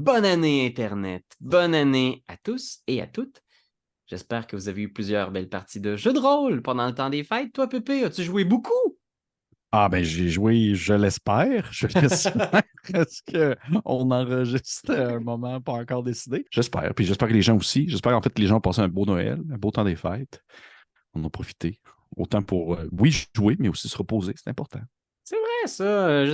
Bonne année Internet, bonne année à tous et à toutes. J'espère que vous avez eu plusieurs belles parties de jeux de rôle pendant le temps des fêtes. Toi, Pépé, as-tu joué beaucoup? Ah ben j'ai joué, je l'espère. Je l'espère. Est-ce qu'on enregistre à un moment pas encore décidé? J'espère. Puis j'espère que les gens aussi. J'espère en fait que les gens ont passé un beau Noël, un beau temps des fêtes. On a profité. Autant pour, oui, jouer, mais aussi se reposer. C'est important. C'est vrai, ça.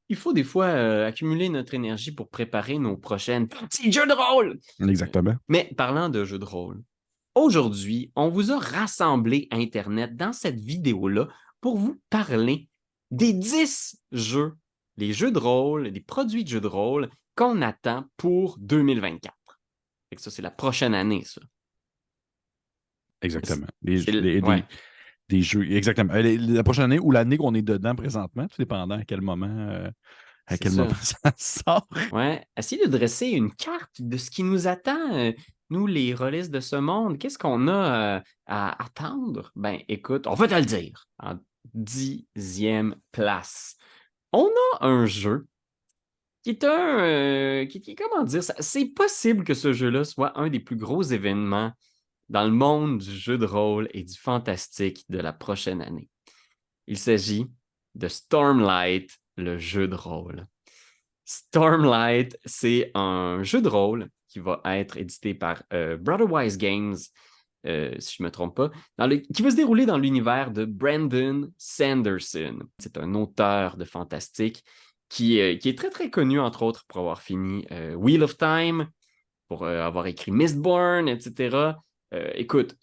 Il faut des fois accumuler notre énergie pour préparer nos prochaines parties de jeux de rôle. Exactement. Mais parlant de jeux de rôle, aujourd'hui, on vous a rassemblé Internet dans cette vidéo-là pour vous parler des 10 jeux, les jeux de rôle, les produits de jeux de rôle qu'on attend pour 2024. Fait que ça, c'est la prochaine année, ça. Exactement. Ouais, Des jeux. Exactement. La prochaine année ou l'année qu'on est dedans présentement, tout dépendant à c'est quel moment ça. ça sort. Ouais, essayez de dresser une carte de ce qui nous attend, nous, les rôlistes de ce monde. Qu'est-ce qu'on a à attendre? Ben, écoute, on va te le dire. En 10e place, on a un jeu qui est comment dire, c'est possible que ce jeu-là soit un des plus gros événements dans le monde du jeu de rôle et du fantastique de la prochaine année. Il s'agit de Stormlight, le jeu de rôle. Stormlight, c'est un jeu de rôle qui va être édité par Brotherwise Games, si je ne me trompe pas, qui va se dérouler dans l'univers de Brandon Sanderson. C'est un auteur de fantastique qui est très, très connu, entre autres, pour avoir fini Wheel of Time, pour avoir écrit Mistborn, etc. Écoute,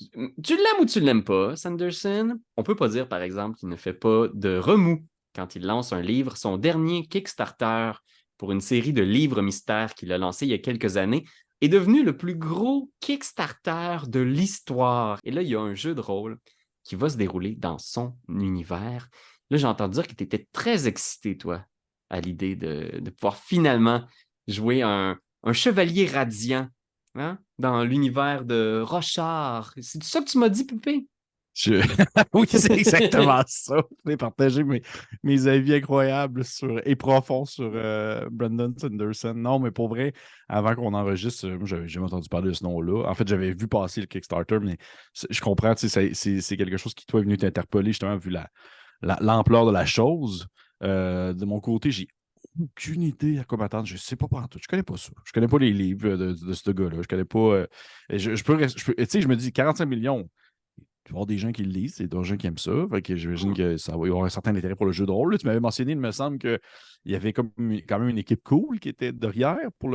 tu l'aimes ou tu ne l'aimes pas, Sanderson? On ne peut pas dire, par exemple, qu'il ne fait pas de remous quand il lance un livre. Son dernier Kickstarter pour une série de livres mystères qu'il a lancé il y a quelques années est devenu le plus gros Kickstarter de l'histoire. Et là, il y a un jeu de rôle qui va se dérouler dans son univers. Là, j'ai entendu dire que tu étais très excité, toi, à l'idée de pouvoir finalement jouer un chevalier radiant, hein, dans l'univers de Rochard. C'est ça que tu m'as dit, Pépé? Je- Oui, c'est exactement ça. Je vais partager mes avis incroyables et profonds sur Brandon Sanderson. Non, mais pour vrai, avant qu'on enregistre, moi, j'avais jamais entendu parler de ce nom-là. En fait, j'avais vu passer le Kickstarter, mais je comprends, tu sais, c'est quelque chose qui, toi, est venu t'interpeller, justement, vu l'ampleur de la chose. De mon côté, j'ai aucune idée à quoi m'attendre. Je sais pas tout. Je connais pas ça. Je connais pas les livres de ce gars-là. Je connais pas. Tu sais, je me dis 45 millions. Il va y avoir des gens qui le lisent, c'est des gens qui aiment ça. Fait que j'imagine que ça va y avoir un certain intérêt pour le jeu de rôle. Là, tu m'avais mentionné, il me semble qu'il y avait quand même une équipe cool qui était derrière pour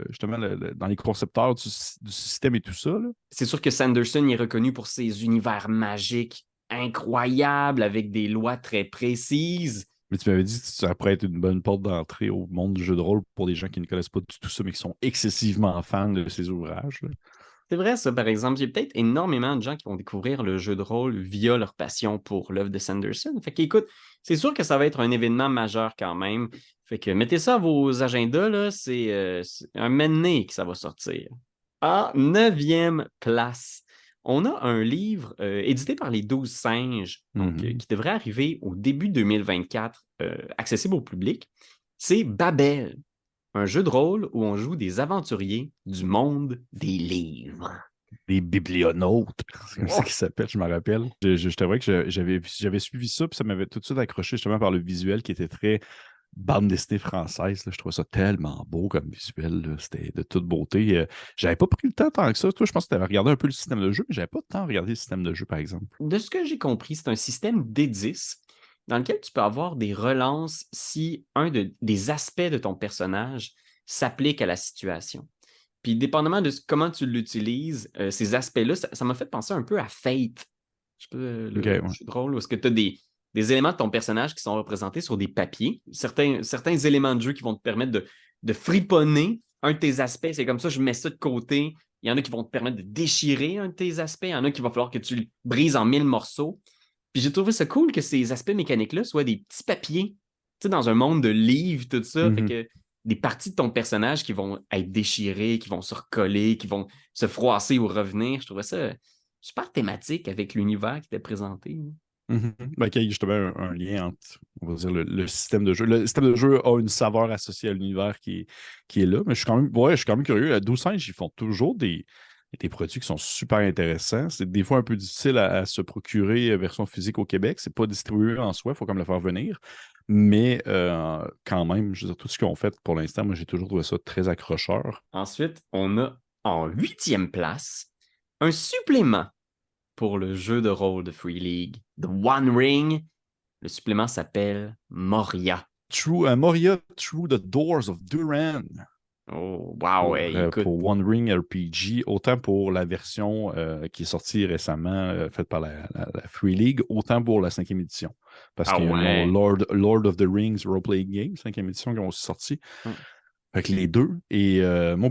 justement dans les concepteurs du système et tout ça. Là. C'est sûr que Sanderson est reconnu pour ses univers magiques incroyables, avec des lois très précises. Mais tu m'avais dit que ça pourrait être une bonne porte d'entrée au monde du jeu de rôle pour des gens qui ne connaissent pas du tout ça, mais qui sont excessivement fans de ces ouvrages. Là. C'est vrai, ça, par exemple. Il y a peut-être énormément de gens qui vont découvrir le jeu de rôle via leur passion pour l'œuvre de Sanderson. Fait qu'écoute, c'est sûr que ça va être un événement majeur quand même. Fait que mettez ça à vos agendas, là. C'est un moment que ça va sortir. En 9e place, on a un livre édité par les 12 singes, donc Mhm. qui devrait arriver au début 2024, accessible au public. C'est Babel, un jeu de rôle où on joue des aventuriers du monde des livres. Les biblionautes, c'est comme ça Oh, qu'ils s'appellent, je me rappelle. Je t'avoue que j'avais suivi ça, puis ça m'avait tout de suite accroché justement par le visuel qui était très bande dessinée française. Là. Je trouvais ça tellement beau comme visuel. Là. C'était de toute beauté. J'avais pas pris le temps tant que ça. Toi, je pense que tu avais regardé un peu le système de jeu, mais j'avais pas de temps à regarder le système de jeu, par exemple. de ce que j'ai compris, c'est un système D10 dans lequel tu peux avoir des relances si des aspects de ton personnage s'applique à la situation. Puis, dépendamment de comment tu l'utilises, ces aspects-là, ça m'a fait penser un peu à Fate. Je sais pas, OK, le ouais. jeu de rôle, où est-ce que tu as des éléments de ton personnage qui sont représentés sur des papiers. Certains éléments de jeu qui vont te permettre de friponner un de tes aspects. C'est comme ça, je mets ça de côté. Il y en a qui vont te permettre de déchirer un de tes aspects. Il y en a qui va falloir que tu le brises en 1000 morceaux. Puis j'ai trouvé ça cool que ces aspects mécaniques-là soient des petits papiers. Tu sais, dans un monde de livres, tout ça. Fait Mhm. que des parties de ton personnage qui vont être déchirées, qui vont se recoller, qui vont se froisser ou revenir. Je trouvais ça super thématique avec l'univers qui était présenté. Ben, qu'il y ait justement un lien entre, on va dire, le système de jeu. Le système de jeu a une saveur associée à l'univers qui est là, mais je suis quand même curieux. À 12 ils font toujours des produits qui sont super intéressants. C'est des fois un peu difficile à se procurer version physique au Québec. C'est pas distribué en soi, il faut comme le faire venir. Mais quand même, je veux dire, tout ce qu'ils ont fait pour l'instant, moi j'ai toujours trouvé ça très accrocheur. Ensuite, on a en huitième place un supplément pour le jeu de rôle de Free League, The One Ring. Le supplément s'appelle Moria. Moria Through the Doors of Duran. Oh, wow, écoute. Pour One Ring RPG, autant pour la version qui est sortie récemment, faite par la Free League, autant pour la 5e édition. Parce Ah qu'ils ont ouais. Lord of the Rings Role-Playing Game, 5e édition, qui ont aussi sorti. Fait que les deux. Et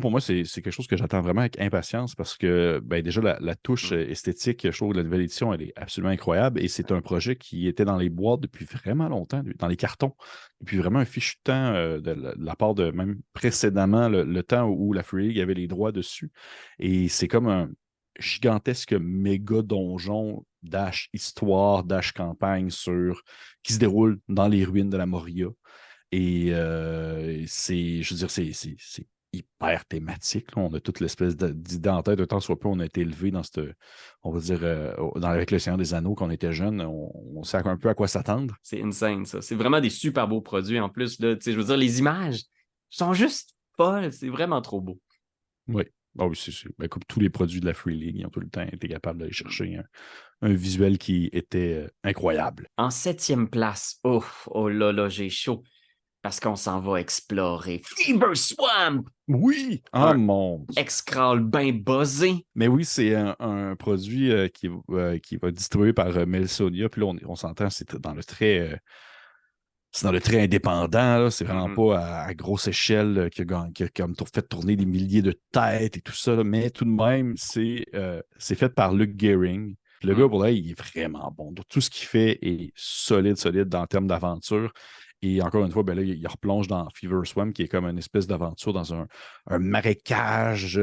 pour moi, c'est quelque chose que j'attends vraiment avec impatience parce que ben, déjà, la touche esthétique, je trouve, de la nouvelle édition, elle est absolument incroyable. Et c'est un projet qui était dans les boîtes depuis vraiment longtemps, dans les cartons, depuis vraiment un fichu de temps de la part de même précédemment, le temps où la Free League avait les droits dessus. Et c'est comme un gigantesque méga donjon dash histoire, dash campagne qui se déroule dans les ruines de la Moria. Et je veux dire, c'est hyper thématique. Là. On a toute l'espèce d'idée en tête. Autant soit peu, on a été élevé dans cette, on va dire, avec le Seigneur des Anneaux, quand on était jeune, on sait un peu à quoi s'attendre. C'est insane, ça. C'est vraiment des super beaux produits. En plus, là, je veux dire, les images sont juste folles. C'est vraiment trop beau. Oui. Ah oui, ben, comme tous les produits de la Free League, ils ont tout le temps été capables d'aller chercher un visuel qui était incroyable. En septième place, oh là là, j'ai chaud. Parce qu'on s'en va explorer Fever Swamp! Oui! Ah Un mon Dieu! X-Crawl bien buzzé. Mais oui, c'est un produit qui va distribuer par Melsonia. Puis là, on s'entend, c'est dans le très indépendant, là. C'est vraiment pas à grosse échelle qui a comme fait tourner des milliers de têtes et tout ça, là. Mais tout de même, c'est fait par Luc Gehring. Le gars, pour là, il est vraiment bon. Donc, tout ce qu'il fait est solide dans le terme d'aventure. Et encore une fois, ben là, il replonge dans Fever Swamp, qui est comme une espèce d'aventure dans un marécage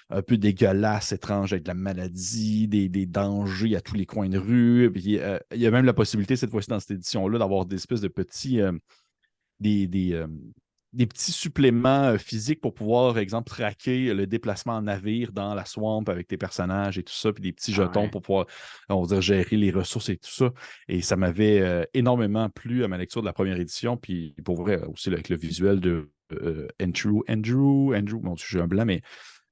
un peu dégueulasse, étrange, avec de la maladie, des dangers à tous les coins de rue. Puis, il y a même la possibilité, cette fois-ci, dans cette édition-là, d'avoir des espèces de petits, des, des, euh, des petits suppléments physiques pour pouvoir, par exemple, traquer le déplacement en navire dans la swamp avec tes personnages et tout ça, puis des petits jetons pour pouvoir, on va dire, gérer les ressources et tout ça. Et ça m'avait énormément plu à ma lecture de la première édition, puis pour vrai, aussi avec le visuel de Andrew, bon, j'ai un blanc, mais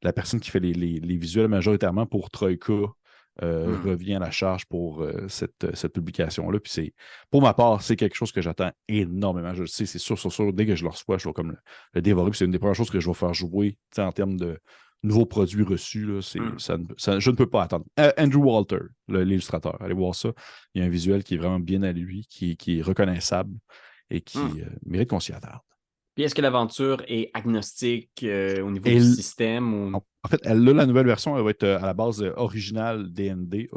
la personne qui fait les visuels majoritairement pour Troika revient à la charge pour cette publication-là. Puis pour ma part, c'est quelque chose que j'attends énormément. Je le sais, c'est sûr, dès que je le reçois, je vais comme le dévorer. Puis c'est une des premières choses que je vais faire jouer en termes de nouveaux produits reçus. Là, je ne peux pas attendre. Andrew Walter, l'illustrateur, allez voir ça. Il y a un visuel qui est vraiment bien à lui, qui est reconnaissable et qui mérite qu'on s'y attarde. Puis est-ce que l'aventure est agnostique au niveau du système? Ou... En fait, la nouvelle version, elle va être à la base originale D&D.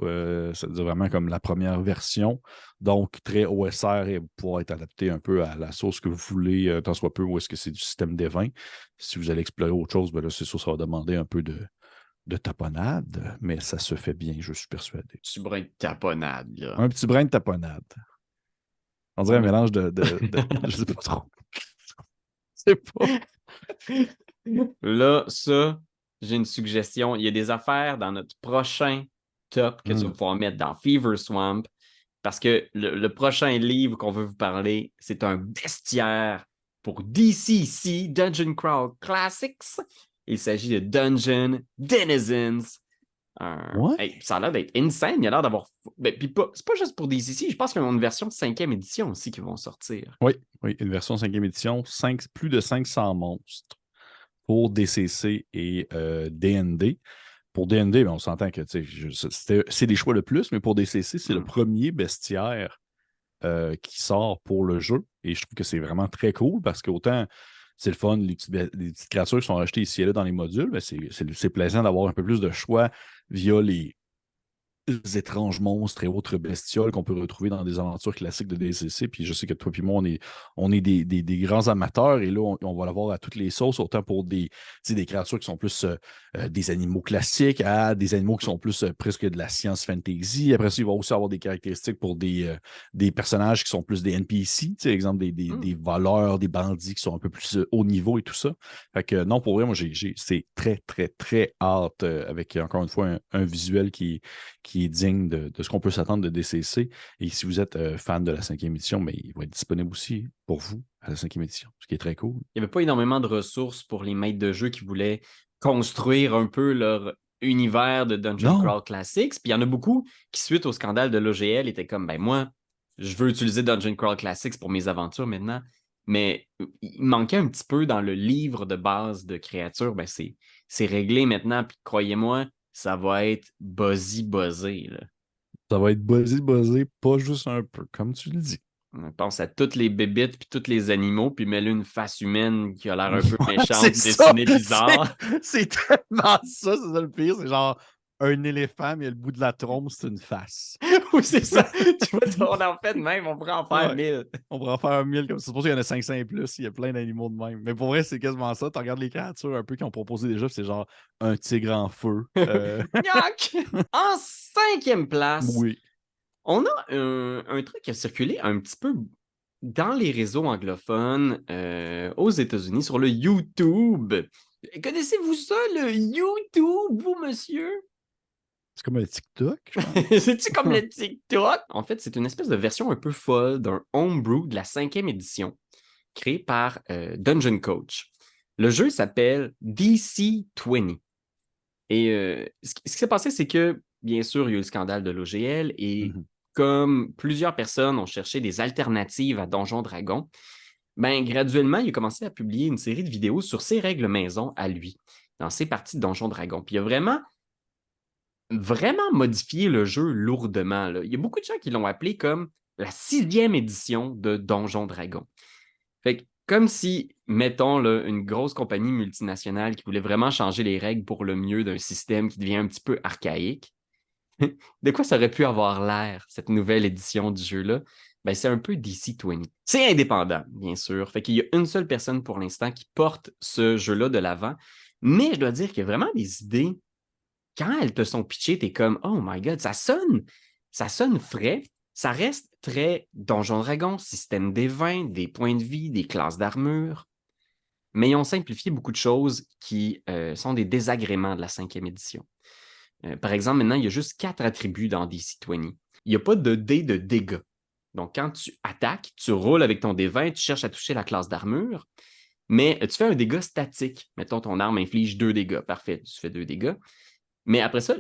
C'est vraiment comme la première version. Donc, très OSR et pouvoir être adapté un peu à la sauce que vous voulez, tant soit peu, ou est-ce que c'est du système des vins. Si vous allez explorer autre chose, ben là, c'est sûr, ça va demander un peu de taponnade, mais ça se fait bien, je suis persuadé. Un petit brin de taponnade, là. Un petit brin de taponnade. On dirait un mélange je sais pas trop. Je sais pas. Là, ça, j'ai une suggestion. Il y a des affaires dans notre prochain top que tu vas pouvoir mettre dans Fever Swamp parce que le prochain livre qu'on veut vous parler, c'est un bestiaire pour DCC, Dungeon Crawl Classics. Il s'agit de Dungeon Denizens. Hey, ça a l'air d'être insane. Il a l'air d'avoir. C'est pas juste pour DCC. Je pense qu'il y a une version de 5e édition aussi qui vont sortir. Oui, une version 5e édition. Plus de 500 monstres pour DCC et D&D. Pour D&D, on s'entend que c'est des choix de plus, mais pour DCC, c'est le premier bestiaire qui sort pour le jeu. Et je trouve que c'est vraiment très cool parce qu'autant c'est le fun, les petites créatures qui sont achetées ici et là dans les modules, mais c'est plaisant d'avoir un peu plus de choix via étranges monstres et autres bestioles qu'on peut retrouver dans des aventures classiques de DCC. Puis je sais que toi et moi, on est des grands amateurs et là, on va l'avoir à toutes les sauces, autant pour des créatures qui sont plus des animaux classiques à des animaux qui sont plus presque de la science fantasy. Après ça, il va aussi avoir des caractéristiques pour des personnages qui sont plus des NPC, exemple des voleurs, des bandits qui sont un peu plus haut niveau et tout ça. Fait que non, pour vrai, moi, c'est très, très, très hâte avec, encore une fois, un visuel qui est digne de ce qu'on peut s'attendre de DCC. Et si vous êtes fan de la 5e édition, mais il va être disponible aussi pour vous à la 5e édition, ce qui est très cool. Il n'y avait pas énormément de ressources pour les maîtres de jeu qui voulaient construire un peu leur univers de Dungeon Non, Crawl Classics. Puis il y en a beaucoup qui, suite au scandale de l'OGL, étaient comme, ben moi, je veux utiliser Dungeon Crawl Classics pour mes aventures maintenant. Mais il manquait un petit peu dans le livre de base de créatures. Ben c'est réglé maintenant. Puis croyez-moi, ça va être buzzé. Là. ça va être buzzé, pas juste un peu, comme tu le dis. On pense à toutes les bébites puis tous les animaux, puis mets-le une face humaine qui a l'air un peu méchante, C'est ça! dessinée bizarre. C'est tellement ça, c'est ça le pire. C'est genre un éléphant, mais le bout de la trompe, c'est une face. Oui, c'est ça. Tu vois, on en fait de même, on pourrait en faire Ouais. 1000. On pourrait en faire 1000 comme ça. C'est pour ça qu'il y en a 500 et plus. Il y a plein d'animaux de même. Mais pour vrai, c'est quasiment ça. Tu regardes les créatures un peu qu'ils ont proposé déjà, c'est genre un tigre en feu. Gnac! En 5e place, Oui. on a un truc qui a circulé un petit peu dans les réseaux anglophones aux États-Unis sur le YouTube. Connaissez-vous ça, le YouTube, vous, monsieur? C'est comme un TikTok, je pense. C'est-tu comme le TikTok? En fait, c'est une espèce de version un peu folle d'un homebrew de la 5e édition, créé par Dungeon Coach. Le jeu s'appelle DC20. Et ce qui s'est passé, c'est que, bien sûr, il y a eu le scandale de l'OGL et comme plusieurs personnes ont cherché des alternatives à Donjon Dragon, ben, graduellement, il a commencé à publier une série de vidéos sur ses règles maison à lui, dans ses parties de Donjon Dragon. Puis il a vraiment modifié le jeu lourdement. Là. Il y a beaucoup de gens qui l'ont appelé comme la 6e édition de Donjon Dragon. Fait que, comme si, mettons, là, une grosse compagnie multinationale qui voulait vraiment changer les règles pour le mieux d'un système qui devient un petit peu archaïque. De quoi ça aurait pu avoir l'air, cette nouvelle édition du jeu-là? Ben, c'est un peu DC20. C'est indépendant, bien sûr. Fait qu'il y a une seule personne pour l'instant qui porte ce jeu-là de l'avant. Mais je dois dire qu'il y a vraiment des idées. Quand elles te sont pitchées, t'es comme, oh my God, ça sonne frais. Ça reste très Donjon Dragon, système des vins, des points de vie, des classes d'armure. Mais ils ont simplifié beaucoup de choses qui sont des désagréments de la 5e édition. Par exemple, maintenant, il y a juste 4 attributs dans DC20. Il n'y a pas de dé de dégâts. Donc, quand tu attaques, tu roules avec ton D20, tu cherches à toucher la classe d'armure, mais tu fais un dégât statique. Mettons, ton arme inflige 2 dégâts. Parfait, tu fais 2 dégâts. Mais après ça,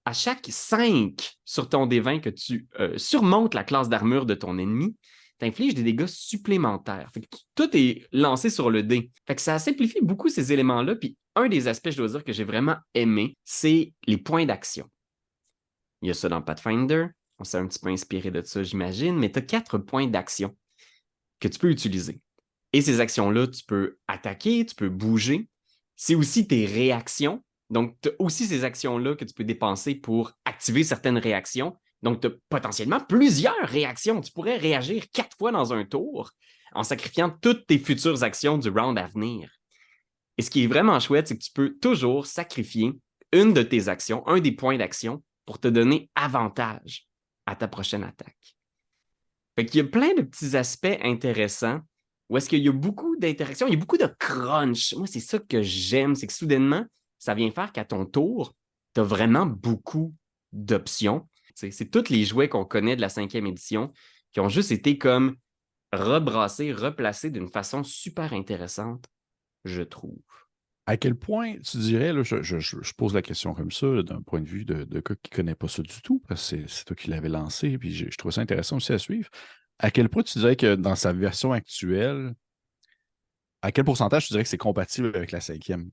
à chaque 5 sur ton D20 que tu surmontes la classe d'armure de ton ennemi, tu infliges des dégâts supplémentaires. Fait que tout est lancé sur le dé. Fait que ça simplifie beaucoup ces éléments-là. Puis un des aspects, je dois dire, que j'ai vraiment aimé, c'est les points d'action. Il y a ça dans Pathfinder. On s'est un petit peu inspiré de ça, j'imagine, mais tu as 4 points d'action que tu peux utiliser. Et ces actions-là, tu peux attaquer, tu peux bouger. C'est aussi tes réactions. Donc, tu as aussi ces actions-là que tu peux dépenser pour activer certaines réactions. Donc, tu as potentiellement plusieurs réactions. Tu pourrais réagir 4 fois dans un tour en sacrifiant toutes tes futures actions du round à venir. Et ce qui est vraiment chouette, c'est que tu peux toujours sacrifier une de tes actions, un des points d'action, pour te donner avantage à ta prochaine attaque. Fait qu'il y a plein de petits aspects intéressants où est-ce qu'il y a beaucoup d'interactions, il y a beaucoup de crunch. Moi, c'est ça que j'aime, c'est que soudainement, ça vient faire qu'à ton tour, tu as vraiment beaucoup d'options. C'est tous les jouets qu'on connaît de la 5e édition qui ont juste été comme rebrassés, replacés d'une façon super intéressante, je trouve. À quel point tu dirais, là, je pose la question comme ça, là, d'un point de vue de gars qui ne connaît pas ça du tout, parce que c'est toi qui l'avais lancé, puis je trouve ça intéressant aussi à suivre. À quel point tu dirais que dans sa version actuelle, à quel pourcentage tu dirais que c'est compatible avec la 5e?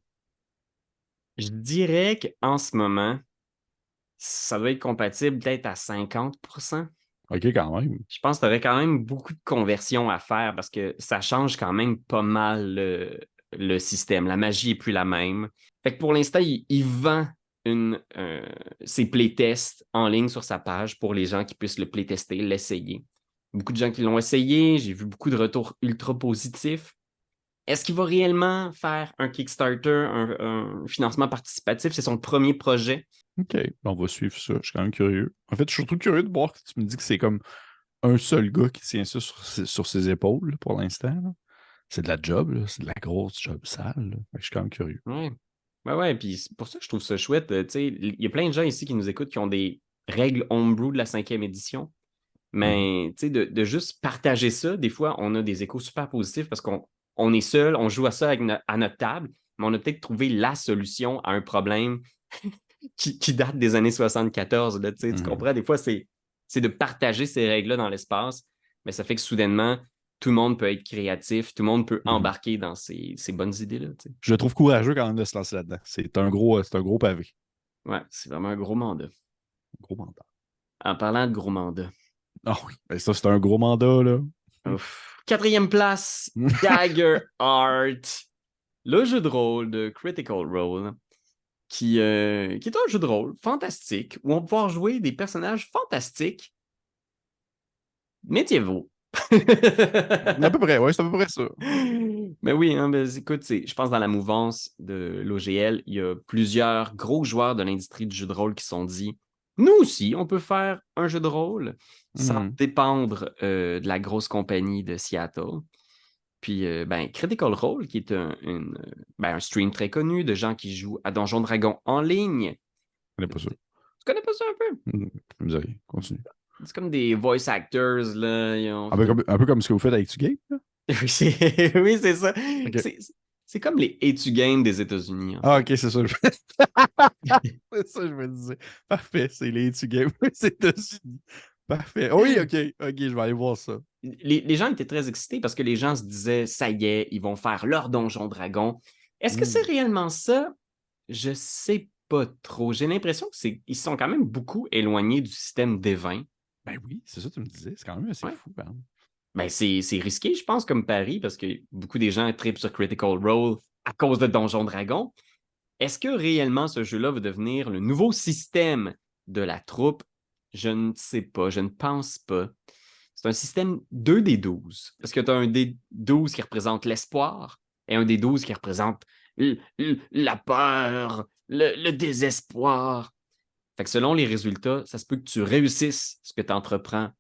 Je dirais qu'en ce moment, ça doit être compatible peut-être à 50%. OK, quand même. Je pense que tu aurais quand même beaucoup de conversions à faire parce que ça change quand même pas mal le système. La magie n'est plus la même. Fait que pour l'instant, il vend ses playtests en ligne sur sa page pour les gens qui puissent le playtester, l'essayer. Beaucoup de gens qui l'ont essayé, j'ai vu beaucoup de retours ultra positifs. Est-ce qu'il va réellement faire un Kickstarter, un financement participatif? C'est son premier projet. OK, on va suivre ça. Je suis quand même curieux. En fait, je suis surtout curieux de voir que tu me dis que c'est comme un seul gars qui tient ça sur ses épaules là, pour l'instant. Là. C'est de la job, là. C'est de la grosse job sale. Là. Fait que je suis quand même curieux. Ouais. Ouais, puis c'est pour ça que je trouve ça chouette. Tu sais, il y a plein de gens ici qui nous écoutent qui ont des règles homebrew de la 5e édition. Mais tu sais, de juste partager ça, des fois, on a des échos super positifs parce qu'on est seul, on joue à ça à notre table, mais on a peut-être trouvé la solution à un problème qui date des années 74. Là, tu comprends? Des fois, c'est de partager ces règles-là dans l'espace, mais ça fait que soudainement, tout le monde peut être créatif, tout le monde peut embarquer dans ces bonnes idées-là. Tu sais. Je le trouve courageux quand même de se lancer là-dedans. C'est un gros pavé. Ouais, c'est vraiment un gros mandat. Gros mandat. En parlant de gros mandat. Ah oui, ben ça, c'est un gros mandat, là. Ouf. 4e place, Dagger Art, le jeu de rôle de Critical Role, qui est un jeu de rôle fantastique où on va pouvoir jouer des personnages fantastiques médiévaux. À peu près, ouais, c'est à peu près ça. Mais oui, hein, ben, écoute, je pense dans la mouvance de l'OGL, il y a plusieurs gros joueurs de l'industrie du jeu de rôle qui se sont dit nous aussi, on peut faire un jeu de rôle sans dépendre de la grosse compagnie de Seattle. Puis, Critical Role, qui est un stream très connu de gens qui jouent à Donjons Dragons en ligne. Je connais pas ça. Tu connais pas ça un peu? Je me dis rien. Continue. C'est comme des voice actors, là. Un peu comme ce que vous faites avec Game, là? Oui, c'est ça. Okay. C'est comme les Etu Games des États-Unis. Ah, OK, c'est ça. C'est ça, je me disais. Parfait, c'est les Game des États-Unis. Parfait. Oui, OK, je vais aller voir ça. Les gens étaient très excités parce que les gens se disaient, ça y est, ils vont faire leur Donjon Dragon. Est-ce que c'est réellement ça? Je sais pas trop. J'ai l'impression qu'ils sont quand même beaucoup éloignés du système D20. Ben oui, c'est ça que tu me disais. C'est quand même assez fou, quand même. Ben, c'est risqué, je pense, comme pari, parce que beaucoup des gens trippent sur Critical Role à cause de Donjon Dragon. Est-ce que réellement ce jeu-là va devenir le nouveau système de la troupe? Je ne sais pas, je ne pense pas. C'est un système 2D12, parce que tu as un D12 qui représente l'espoir et un D12 qui représente la peur, le désespoir. Fait que selon les résultats, ça se peut que tu réussisses ce que tu entreprends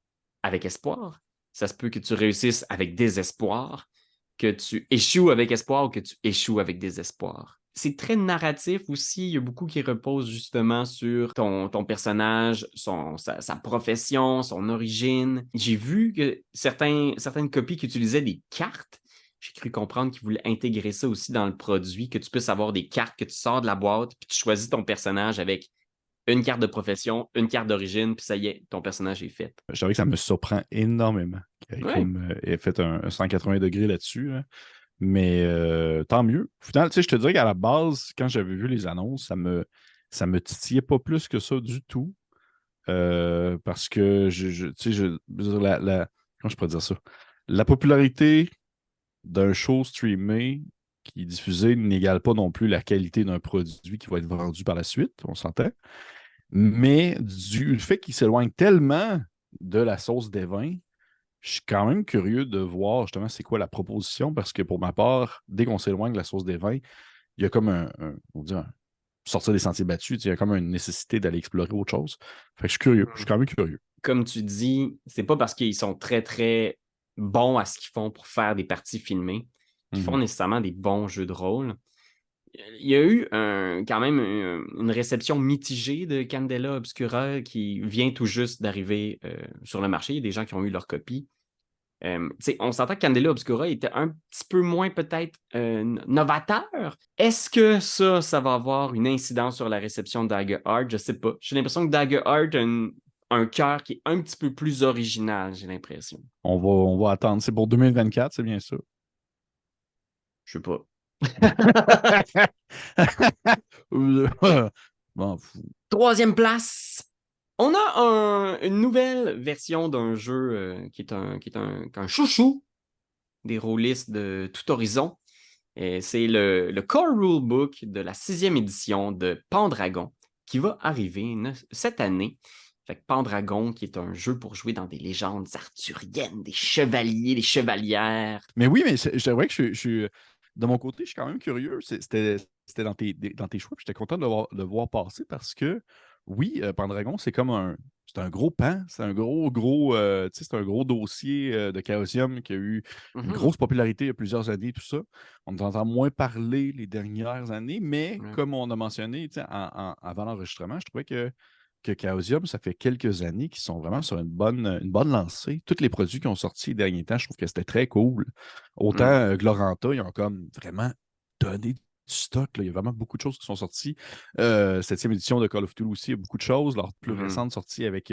avec espoir. Ça se peut que tu réussisses avec désespoir, que tu échoues avec espoir ou que tu échoues avec désespoir. C'est très narratif aussi. Il y a beaucoup qui repose justement sur ton personnage, sa profession, son origine. J'ai vu que certaines copies qui utilisaient des cartes, j'ai cru comprendre qu'ils voulaient intégrer ça aussi dans le produit, que tu puisses avoir des cartes que tu sors de la boîte, puis tu choisis ton personnage avec une carte de profession, une carte d'origine, puis ça y est, ton personnage est fait. Je savais que ça me surprend énormément. Comme ait fait un 180 degrés là-dessus. Hein. Mais tant mieux. Finalement, je te dirais qu'à la base, quand j'avais vu les annonces, ça me titillait pas plus que ça du tout. Parce que comment je pourrais dire ça? La popularité d'un show streamé qui est diffusé n'égale pas non plus la qualité d'un produit qui va être vendu par la suite, on s'entend. Mais du fait qu'il s'éloigne tellement de la sauce des vins, je suis quand même curieux de voir justement c'est quoi la proposition parce que pour ma part, dès qu'on s'éloigne de la sauce des vins, il y a comme on va dire, sortir des sentiers battus, il y a comme une nécessité d'aller explorer autre chose. Fait que je suis curieux, je suis quand même curieux. Comme tu dis, c'est pas parce qu'ils sont très, très bons à ce qu'ils font pour faire des parties filmées qu'ils font nécessairement des bons jeux de rôle. Il y a eu quand même une réception mitigée de Candela Obscura qui vient tout juste d'arriver sur le marché. Il y a des gens qui ont eu leur copie. On s'entend que Candela Obscura était un petit peu moins peut-être novateur. Est-ce que ça va avoir une incidence sur la réception de Dagger Art? Je ne sais pas. J'ai l'impression que Dagger Art a un cœur qui est un petit peu plus original, j'ai l'impression. On va attendre. C'est pour 2024, c'est bien ça. Je sais pas. Bon, fou. 3e place. On a une nouvelle version d'un jeu qui est un chouchou des rôlistes de tout horizon. C'est le Core Rulebook de la 6e édition de Pendragon, qui va arriver cette année. Fait que Pendragon, qui est un jeu pour jouer dans des légendes arthuriennes, des chevaliers, des chevalières. Mais oui, mais c'est vrai que de mon côté, je suis quand même curieux. C'était dans tes choix, puis j'étais content de voir passer parce que, oui, Pendragon, c'est un gros pan, c'est un gros, tu sais, c'est un gros dossier de Chaosium qui a eu une Mhm. grosse popularité il y a plusieurs années, tout ça. On en entend moins parler les dernières années, mais Ouais. comme on a mentionné, tu sais, avant l'enregistrement, je trouvais que Chaosium, ça fait quelques années qu'ils sont vraiment sur une bonne lancée. Tous les produits qui ont sorti les derniers temps, je trouve que c'était très cool. Autant Mm. Gloranta, ils ont comme vraiment donné du stock, là. Il y a vraiment beaucoup de choses qui sont sorties. 7e édition de Call of Duty aussi, il y a beaucoup de choses. Leur plus Mhm. récente sortie avec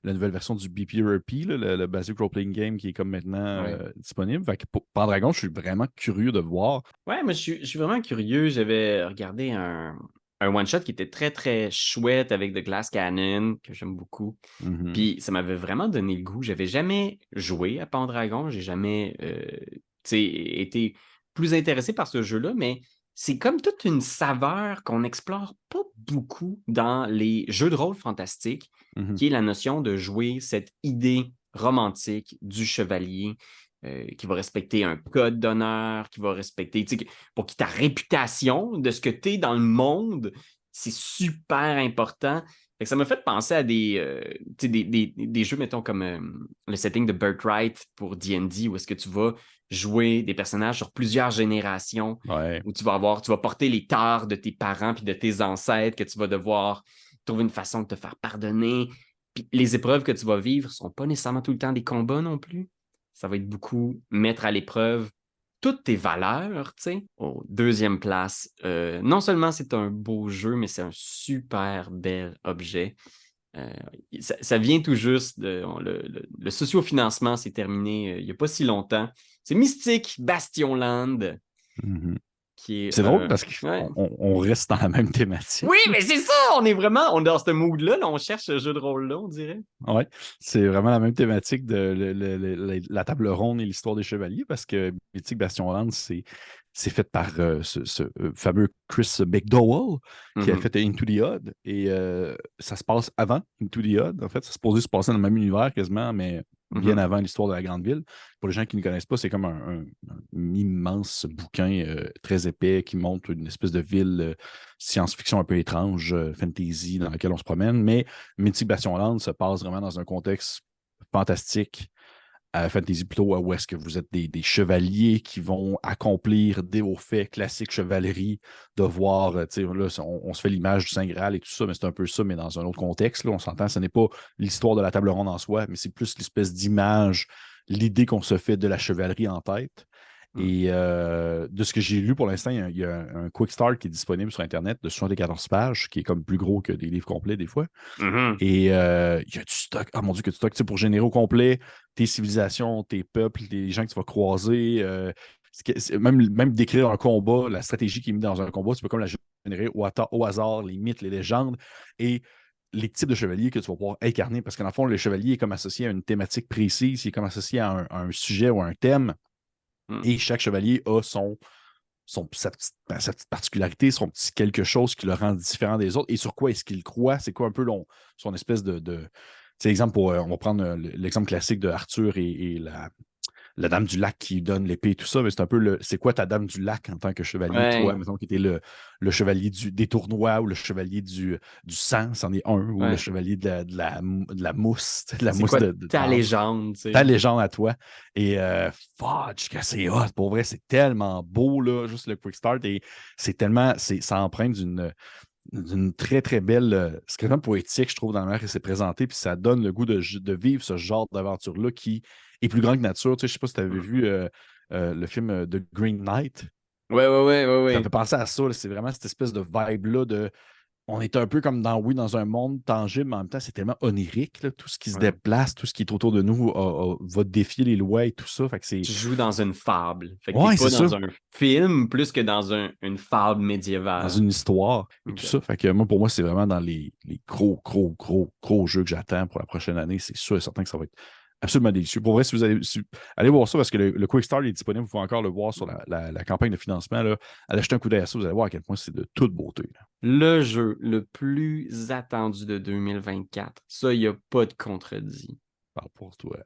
la nouvelle version du BPRP, là, le Basic Role Playing Game qui est comme maintenant Ouais. disponible. Fait que pour Pendragon, je suis vraiment curieux de voir. Ouais, moi, je suis vraiment curieux. J'avais regardé un one-shot qui était très, très chouette avec The Glass Cannon, que j'aime beaucoup. Mhm. Puis ça m'avait vraiment donné le goût. J'avais jamais joué à Pendragon. J'ai jamais tu sais, été plus intéressé par ce jeu-là, mais c'est comme toute une saveur qu'on n'explore pas beaucoup dans les jeux de rôle fantastiques, Mhm. qui est la notion de jouer cette idée romantique du chevalier qui va respecter un code d'honneur, qui va respecter, tu sais, pour que ta réputation de ce que tu es dans le monde, c'est super important. Fait que ça m'a fait penser à tu sais, des jeux, mettons, comme le setting de Birthright pour D&D, où est-ce que tu vas jouer des personnages sur plusieurs générations, Ouais. où tu vas porter les torts de tes parents puis de tes ancêtres, que tu vas devoir trouver une façon de te faire pardonner. Puis les épreuves que tu vas vivre ne sont pas nécessairement tout le temps des combats non plus. Ça va être beaucoup mettre à l'épreuve toutes tes valeurs, tu sais. Au deuxième place, non seulement c'est un beau jeu, mais c'est un super bel objet. Euh, ça vient tout juste, le sociofinancement s'est terminé il n'y a pas si longtemps. C'est Mystic Bastionland, Mhm. qui est... C'est drôle parce ouais. qu'on reste dans la même thématique. Oui, mais c'est ça! On est dans ce mood-là, là, on cherche ce jeu de rôle-là, on dirait. Oui, c'est vraiment la même thématique de la table ronde et l'histoire des chevaliers parce que Mythic Bastionland, c'est fait par ce fameux Chris McDowell qui a Mhm. fait Into the Odd et ça se passe avant Into the Odd. En fait, c'est supposé se passer dans le même univers quasiment, mais bien Mhm. avant l'histoire de la grande ville. Pour les gens qui ne connaissent pas, c'est comme un immense bouquin très épais qui montre une espèce de ville science-fiction un peu étrange, fantasy, dans laquelle on se promène, mais Mythic Bastionland se passe vraiment dans un contexte fantastique, fantasy plutôt, où est-ce que vous êtes des chevaliers qui vont accomplir des hauts faits classiques chevalerie, de voir, tu sais, là, on se fait l'image du Saint Graal et tout ça, mais c'est un peu ça, mais dans un autre contexte, là, on s'entend, ce n'est pas l'histoire de la table ronde en soi, mais c'est plus l'espèce d'image, l'idée qu'on se fait de la chevalerie en tête. Mhm. Et de ce que j'ai lu pour l'instant, il y a un Quick Start qui est disponible sur Internet de 74 pages, qui est comme plus gros que des livres complets des fois. Mhm. Et il y a du stock. Ah mon Dieu, que du stock. Tu sais, pour générer au complet tes civilisations, tes peuples, les gens que tu vas croiser. Même décrire un combat, la stratégie qui est mise dans un combat, tu peux comme la générer au hasard, les mythes, les légendes et les types de chevaliers que tu vas pouvoir incarner. Parce que dans le fond, le chevalier est comme associé à une thématique précise, il est comme associé à un sujet ou à un thème. Mhm. Et chaque chevalier a sa petite particularité, son petit quelque chose qui le rend différent des autres et sur quoi est-ce qu'il croit, c'est quoi un peu son espèce de. Tu sais, exemple, on va prendre l'exemple classique de Arthur et la dame du lac qui donne l'épée et tout ça, mais c'est un peu c'est quoi ta dame du lac en tant que chevalier, toi, Ouais, mettons, qui était le chevalier des tournois ou le chevalier du sang, c'en est un, ou le ouais. chevalier de la mousse, de la C'est mousse quoi de ta table, légende, tu ta sais? légende à toi. Et fudge, que c'est hot. Pour vrai, c'est tellement beau, là, juste le Quick Start. Et c'est tellement, ça emprunte d'une très, très belle. C'est vraiment poétique, je trouve, dans la manière que c'est présenté. Puis ça donne le goût de vivre ce genre d'aventure-là qui est plus grand que nature. Tu sais, je ne sais pas si tu avais Mhm. vu le film The Green Knight. Ouais, ouais, ouais, ouais, Ça me ouais. fait penser à ça, là. C'est vraiment cette espèce de vibe-là de on est un peu comme dans un monde tangible, mais en même temps, c'est tellement onirique, là. Tout ce qui se Ouais. déplace, tout ce qui est autour de nous va défier les lois et tout ça. Fait que c'est. Tu joues dans une fable. Fait que t'es Ouais, pas c'est ça. dans un film plus que dans une fable Dans médiévale. une histoire et tout Ok. ça. Fait que moi, pour moi, c'est vraiment dans les gros, gros, gros, gros jeux que j'attends pour la prochaine année. C'est sûr et certain que ça va être Absolument délicieux. Pour vrai, si vous allez voir ça, parce que le Quick Start est disponible, vous pouvez encore le voir sur la campagne de financement. Là. Allez jeter un coup d'œil à ça, vous allez voir à quel point c'est de toute beauté. Là. Le jeu le plus attendu de 2024. Ça, il n'y a pas de contredit. Parle pour toi.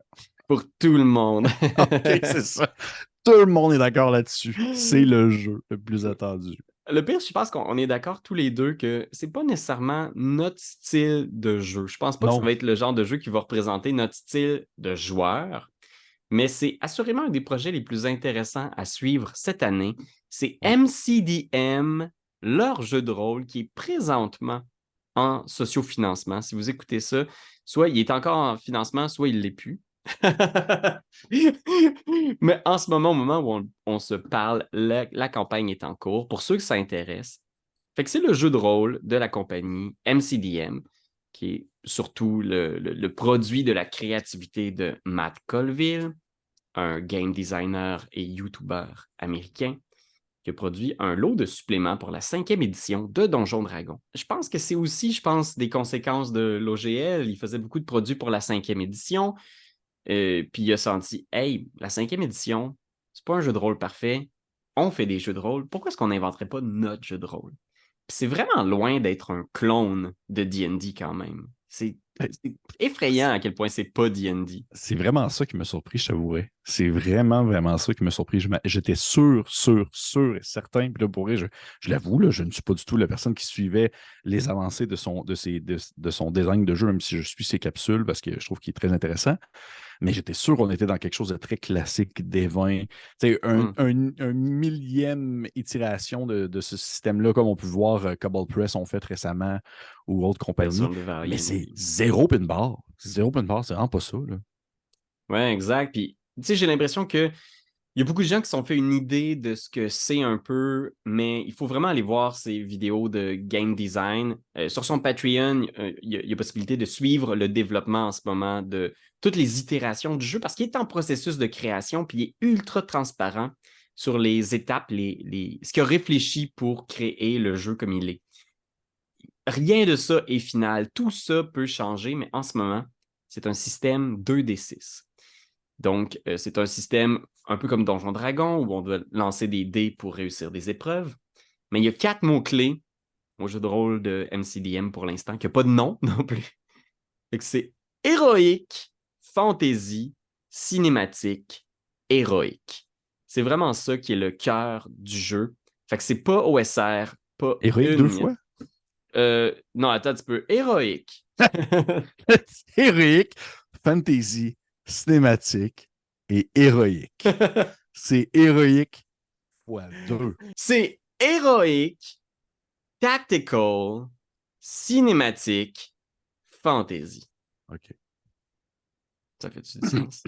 Pour tout le monde. OK, c'est ça. Tout le monde est d'accord là-dessus. C'est le jeu le plus attendu. Le pire, je pense qu'on est d'accord tous les deux que c'est pas nécessairement notre style de jeu. Je pense pas que ça Non. va être le genre de jeu qui va représenter notre style de joueur, mais c'est assurément un des projets les plus intéressants à suivre cette année. C'est Oui. MCDM, leur jeu de rôle qui est présentement en sociofinancement. Si vous écoutez ça, soit il est encore en financement, soit il ne l'est plus. Mais en ce moment, au moment où on se parle, la campagne est en cours. Pour ceux que ça intéresse, fait que c'est le jeu de rôle de la compagnie MCDM, qui est surtout le produit de la créativité de Matt Colville, un game designer et YouTuber américain, qui a produit un lot de suppléments pour la 5e édition de Donjons Dragons. Je pense que c'est aussi, des conséquences de l'OGL. Il faisait beaucoup de produits pour la 5e édition. Puis il a senti, hey, la 5e édition, c'est pas un jeu de rôle parfait. On fait des jeux de rôle. Pourquoi est-ce qu'on n'inventerait pas notre jeu de rôle? Puis c'est vraiment loin d'être un clone de D&D quand même. C'est effrayant à quel point c'est pas D&D. C'est vraiment ça qui m'a surpris, je t'avouerais. C'est vraiment, vraiment ça qui m'a surpris. J'étais sûr et certain. Puis là, pour vrai, je l'avoue, là, je ne suis pas du tout la personne qui suivait les avancées de son design de jeu, même si je suis ses capsules, parce que je trouve qu'il est très intéressant. Mais j'étais sûr qu'on était dans quelque chose de très classique, des 20. Un millième itération de ce système-là, comme on peut voir Cobalt Press ont fait récemment ou autres compagnies. Version de Mais Valiant, c'est oui. zéro pin bar. Zéro pin bar, c'est vraiment pas ça. Là. Ouais, exact. Puis, tu sais, j'ai l'impression que il y a beaucoup de gens qui se sont fait une idée de ce que c'est un peu, mais il faut vraiment aller voir ces vidéos de game design. Sur son Patreon, il y a possibilité de suivre le développement en ce moment de toutes les itérations du jeu parce qu'il est en processus de création, puis il est ultra transparent sur les étapes, ce qu'il a réfléchi pour créer le jeu comme il est. Rien de ça est final. Tout ça peut changer, mais en ce moment, c'est un système 2D6. Donc, c'est un système un peu comme Donjon Dragon où on doit lancer des dés pour réussir des épreuves. Mais il y a 4 mots-clés au jeu de rôle de MCDM pour l'instant, qui n'a pas de nom non plus. Fait que c'est héroïque, fantasy, cinématique, héroïque. C'est vraiment ça qui est le cœur du jeu. Fait que c'est pas OSR, pas Héroïque une deux miette. fois? Non, attends un petit peu. Héroïque. Héroïque, fantasy, cinématique et héroïque. C'est héroïque fois 2. C'est héroïque, tactical, cinématique, fantasy. OK. Ça fait-tu du sens?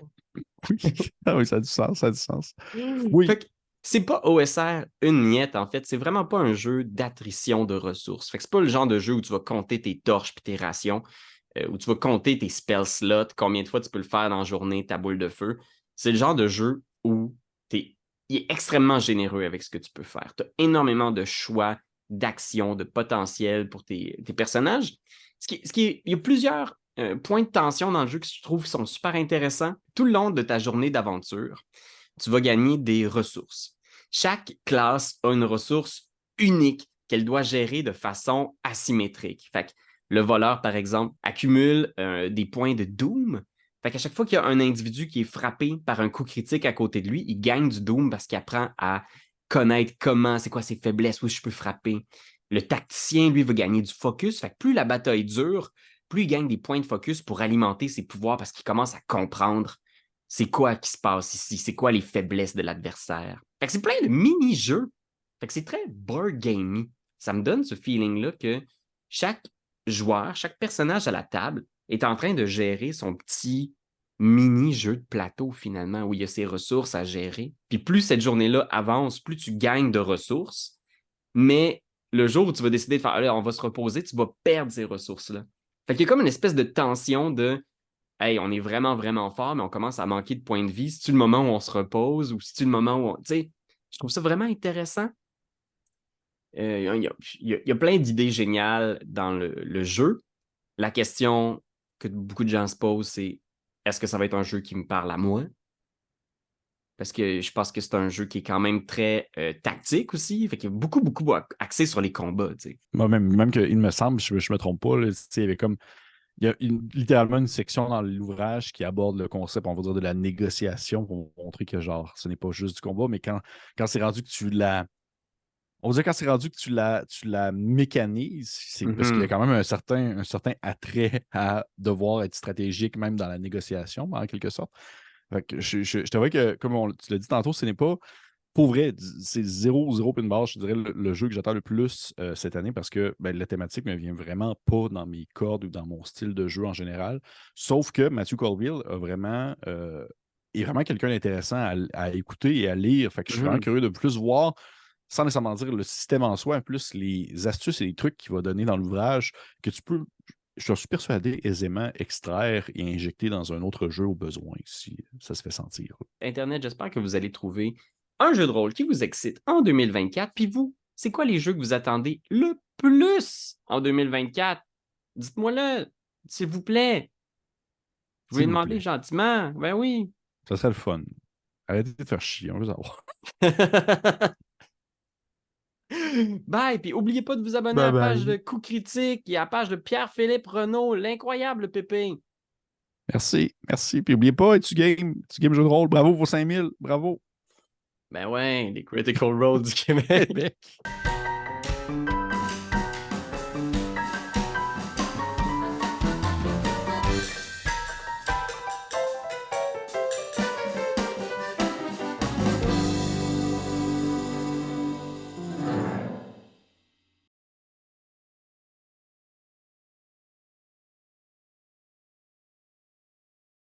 Oui. Ah oui, ça a du sens, ça a du sens. Oui. Fait que c'est pas OSR une miette, en fait. C'est vraiment pas un jeu d'attrition de ressources. Fait que c'est pas le genre de jeu où tu vas compter tes torches puis tes rations, où tu vas compter tes spell slots, combien de fois tu peux le faire dans la journée, ta boule de feu. C'est le genre de jeu où il est extrêmement généreux avec ce que tu peux faire. Tu as énormément de choix, d'actions, de potentiel pour tes personnages. Il y a plusieurs points de tension dans le jeu que je trouve sont super intéressants. Tout le long de ta journée d'aventure, tu vas gagner des ressources. Chaque classe a une ressource unique qu'elle doit gérer de façon asymétrique. Fait que le voleur, par exemple, accumule des points de Doom. Fait qu'à chaque fois qu'il y a un individu qui est frappé par un coup critique à côté de lui, il gagne du Doom parce qu'il apprend à connaître c'est quoi ses faiblesses, où je peux frapper. Le tacticien, lui, va gagner du focus. Fait que plus la bataille dure, plus il gagne des points de focus pour alimenter ses pouvoirs parce qu'il commence à comprendre c'est quoi qui se passe ici, c'est quoi les faiblesses de l'adversaire. Fait que c'est plein de mini-jeux. Fait que c'est très board gamey. Ça me donne ce feeling-là que chaque joueur, chaque personnage à la table est en train de gérer son petit mini-jeu de plateau finalement, où il y a ses ressources à gérer. Puis plus cette journée-là avance, plus tu gagnes de ressources. Mais le jour où tu vas décider de faire, allez, on va se reposer, tu vas perdre ces ressources-là. Fait qu'il y a comme une espèce de tension de hey, on est vraiment, vraiment fort, mais on commence à manquer de points de vie. C'est-tu le moment où on se repose ou c'est-tu le moment où on. Tu sais, je trouve ça vraiment intéressant. Il y a plein d'idées géniales dans le jeu. La question que beaucoup de gens se posent, c'est est-ce que ça va être un jeu qui me parle à moi? Parce que je pense que c'est un jeu qui est quand même très tactique aussi. Fait qu'il y a beaucoup, beaucoup axé sur les combats, tu sais. Moi, même que, il me semble, je me trompe pas, là, tu sais, il y avait comme. Il y a littéralement une section dans l'ouvrage qui aborde le concept, on va dire, de la négociation pour montrer que, genre, ce n'est pas juste du combat, mais quand c'est rendu que tu l'as. On va dire quand c'est rendu que tu la mécanises, c'est parce qu'il y a Mhm. quand même un certain attrait à devoir être stratégique, même dans la négociation, en quelque sorte. Fait que je t'avoue que, comme tu l'as dit tantôt, ce n'est pas. Pour vrai, c'est 0-0 pin bar, je dirais, le jeu que j'attends le plus cette année parce que ben, la thématique ne me vient vraiment pas dans mes cordes ou dans mon style de jeu en général. Sauf que Matthew Colville est vraiment quelqu'un d'intéressant à écouter et à lire. Fait que je suis vraiment Mhm. curieux de plus voir, sans nécessairement dire le système en soi, plus les astuces et les trucs qu'il va donner dans l'ouvrage que tu peux, je suis persuadé, aisément extraire et injecter dans un autre jeu au besoin, si ça se fait sentir. Internet, j'espère que vous allez trouver un jeu de rôle qui vous excite en 2024. Puis vous, c'est quoi les jeux que vous attendez le plus en 2024? Dites-moi-le, s'il vous plaît. Je vous l'ai S'il vous demandé plaît. gentiment. Ben oui. Ça serait le fun. Arrêtez de faire chier, on veut savoir. Bye, puis oubliez pas de vous abonner à Bye la page de bye. Coup Critique et à la page de Pierre-Philippe Renaud, l'incroyable Pépé. Merci, merci. Puis n'oubliez pas, tu game jeu de rôle. Bravo pour 5000. Bravo. Ben ouais, les Critical Role du Québec. Québec.